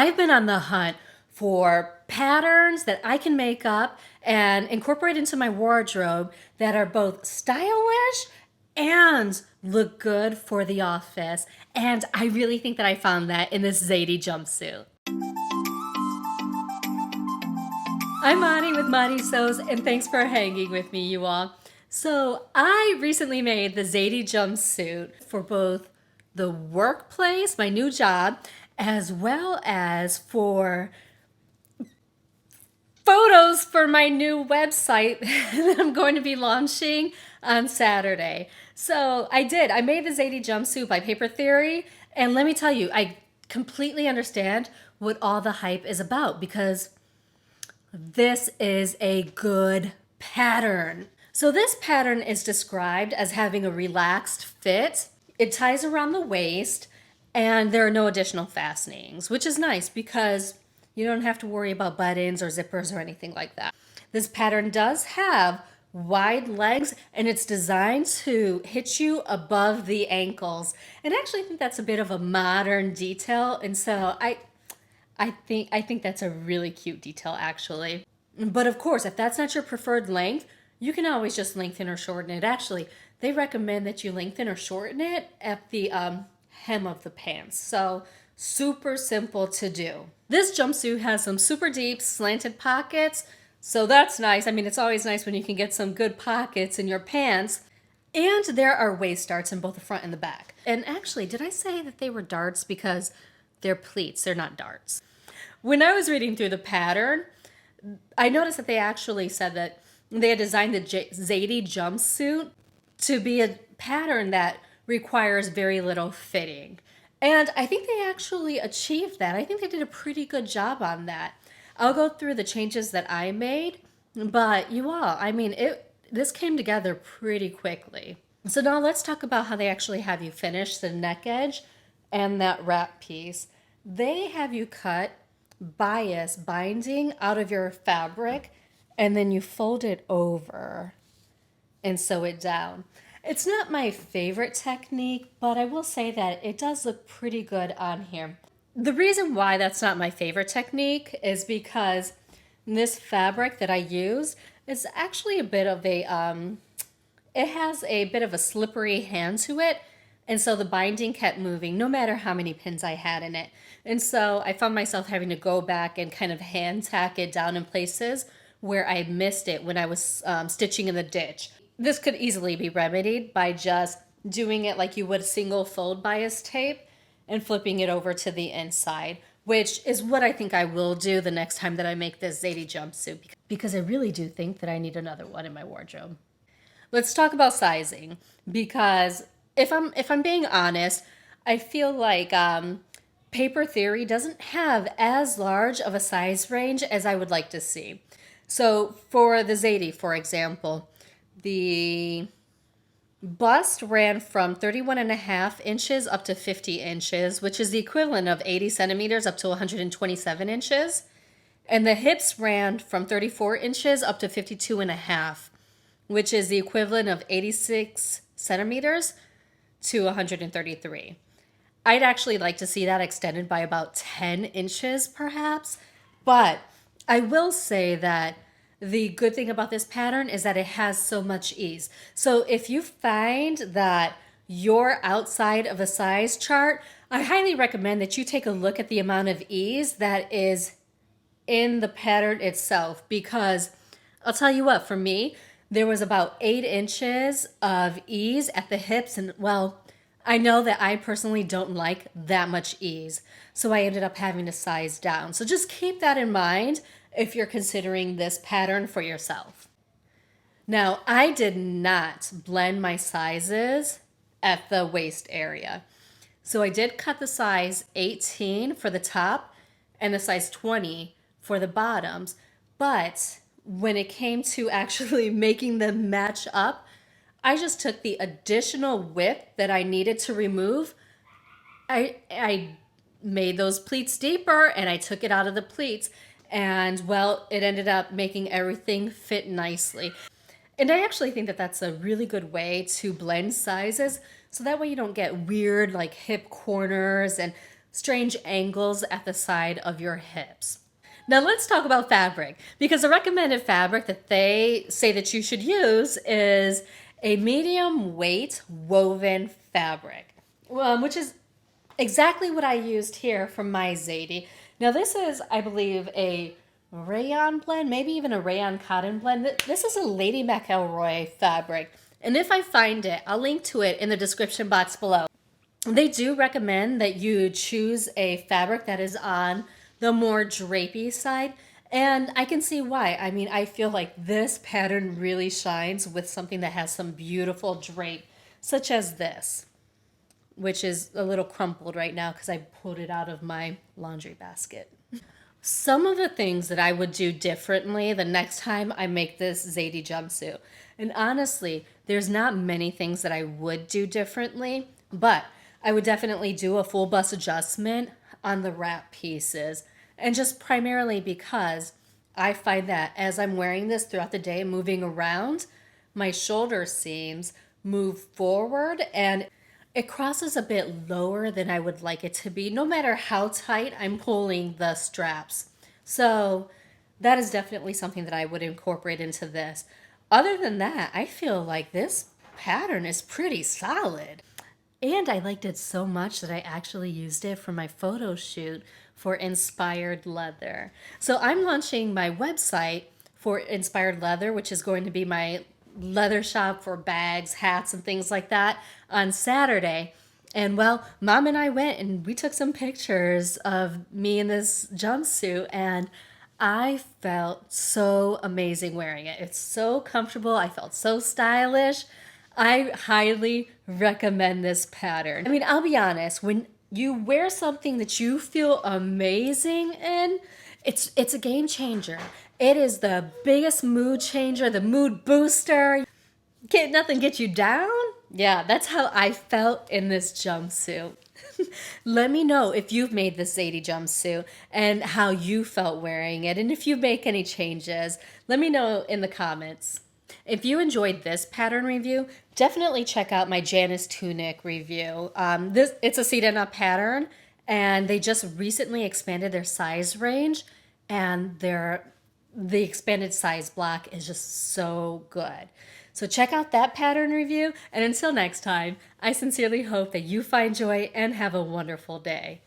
I've been on the hunt for patterns that I can make up and incorporate into my wardrobe that are both stylish and look good for the office. And I really think that I found that in this Zadie jumpsuit. I'm Monty with Monty Sews, and thanks for hanging with me, you all. So I recently made the Zadie jumpsuit for both the workplace, my new job, as well as for photos for my new website that I'm going to be launching on Saturday. So I made the Zadie jumpsuit by Paper Theory, and let me tell you, I completely understand what all the hype is about because this is a good pattern. So this pattern is described as having a relaxed fit. It ties around the waist and there are no additional fastenings, which is nice because you don't have to worry about buttons or zippers or anything like that. This pattern does have wide legs and it's designed to hit you above the ankles. And I actually think that's a bit of a modern detail. And so I think that's a really cute detail actually. But of course, if that's not your preferred length, you can always just lengthen or shorten it. Actually, they recommend that you lengthen or shorten it at the hem of the pants. So super simple to do. This jumpsuit has some super deep slanted pockets. So that's nice. I mean, it's always nice when you can get some good pockets in your pants. And there are waist darts in both the front and the back. And actually, did I say that they were darts? Because they're pleats, they're not darts. When I was reading through the pattern, I noticed that they actually said that they had designed the Zadie jumpsuit to be a pattern that requires very little fitting. And I think they actually achieved that. I think they did a pretty good job on that. I'll go through the changes that I made, but you all, I mean, this came together pretty quickly. So now let's talk about how they actually have you finish the neck edge and that wrap piece. They have you cut bias binding out of your fabric and then you fold it over and sew it down. It's not my favorite technique, but I will say that it does look pretty good on here. The reason why that's not my favorite technique is because this fabric that I use is actually a bit of a, it has a bit of a slippery hand to it. And so the binding kept moving no matter how many pins I had in it. And so I found myself having to go back and kind of hand tack it down in places where I missed it when I was stitching in the ditch. This could easily be remedied by just doing it like you would single fold bias tape and flipping it over to the inside, which is what I think I will do the next time that I make this Zadie jumpsuit because I really do think that I need another one in my wardrobe. Let's talk about sizing because if I'm being honest, I feel like Paper Theory doesn't have as large of a size range as I would like to see. So for the Zadie, for example, the bust ran from 31.5 inches up to 50 inches, which is the equivalent of 80 centimeters up to 127 inches. And the hips ran from 34 inches up to 52.5, which is the equivalent of 86 centimeters to 133. I'd actually like to see that extended by about 10 inches perhaps, but I will say that the good thing about this pattern is that it has so much ease. So if you find that you're outside of a size chart, I highly recommend that you take a look at the amount of ease that is in the pattern itself, because I'll tell you what, for me, there was about 8 inches of ease at the hips, and well, I know that I personally don't like that much ease, so I ended up having to size down. So just keep that in mind if you're considering this pattern for yourself. Now, I did not blend my sizes at the waist area. So I did cut the size 18 for the top and the size 20 for the bottoms, but when it came to actually making them match up, I just took the additional width that I needed to remove. I made those pleats deeper and I took it out of the pleats, and well, it ended up making everything fit nicely. And I actually think that that's a really good way to blend sizes, so that way you don't get weird like hip corners and strange angles at the side of your hips. Now let's talk about fabric, because the recommended fabric that they say that you should use is a medium weight woven fabric, which is exactly what I used here from my Zadie. Now this is, I believe, a rayon blend, maybe even a rayon cotton blend. This is a Lady McElroy fabric. And if I find it, I'll link to it in the description box below. They do recommend that you choose a fabric that is on the more drapey side. And I can see why. I mean, I feel like this pattern really shines with something that has some beautiful drape, such as this, which is a little crumpled right now because I pulled it out of my laundry basket. Some of the things that I would do differently the next time I make this Zadie jumpsuit. And honestly, there's not many things that I would do differently, but I would definitely do a full bust adjustment on the wrap pieces. And just primarily because I find that as I'm wearing this throughout the day, moving around, my shoulder seams move forward and it crosses a bit lower than I would like it to be, no matter how tight I'm pulling the straps. So that is definitely something that I would incorporate into this. Other than that, I feel like this pattern is pretty solid. And I liked it so much that I actually used it for my photo shoot for Inspired Leather. So I'm launching my website for Inspired Leather, which is going to be my leather shop for bags, hats, and things like that on Saturday. And well, Mom and I went and we took some pictures of me in this jumpsuit and I felt so amazing wearing it. It's so comfortable. I felt so stylish. I highly recommend this pattern. I mean, I'll be honest, when you wear something that you feel amazing in, it's a game changer. It is the biggest mood changer, the mood booster. Can't nothing get you down? Yeah, that's how I felt in this jumpsuit. Let me know if you've made this Zadie jumpsuit and how you felt wearing it. And if you make any changes, let me know in the comments. If you enjoyed this pattern review, definitely check out my Janice tunic review. It's a seat-and-up pattern, and they just recently expanded their size range, and the expanded size block is just so good. So check out that pattern review, and until next time, I sincerely hope that you find joy and have a wonderful day.